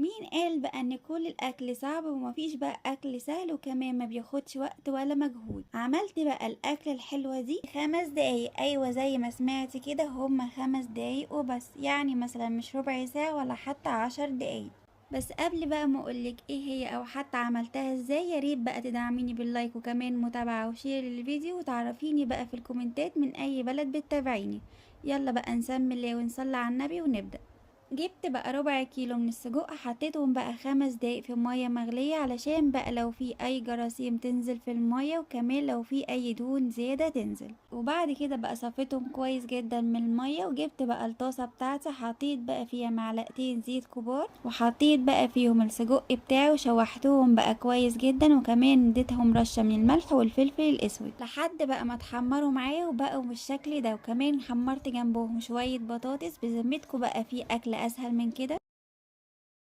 مين قال بقى ان كل الاكل صعب؟ ومفيش بقى اكل سهل، وكمان ما بياخدش وقت ولا مجهود. عملت بقى الاكل الحلوة دي 5 دقايق، ايوه زي ما سمعت كده، هما 5 دقايق وبس، يعني مثلا مش ربع ساعة ولا حتى 10 دقايق. بس قبل بقى ما اقولك ايه هي او حتى عملتها ازاي، يا ريت بقى تدعميني باللايك وكمان متابعة وشير للفيديو، وتعرفيني بقى في الكومنتات من اي بلد بتتابعيني. يلا بقى نسمي الله ونصلي على النبي ونبدأ. جبت بقى ربع كيلو من السجق، حطيتهم بقى 5 دقايق في مية مغلية علشان بقى لو في اي جراثيم تنزل في المية، وكمان لو في اي دهون زيادة تنزل. وبعد كده بقى صفيتهم كويس جدا من المية، وجبت بقى الطاسة بتاعتي، حطيت بقى فيها معلقتين زيت كبار، وحطيت بقى فيهم السجق بتاعي وشوحتهم بقى كويس جدا، وكمان اديتهم رشة من الملح والفلفل الاسود لحد بقى ما اتحمروا معايا وبقوا بالشكل ده. وكمان حمرت جنبهم شوية بطاطس. بذمتكم بقى في اكل اسهل من كده؟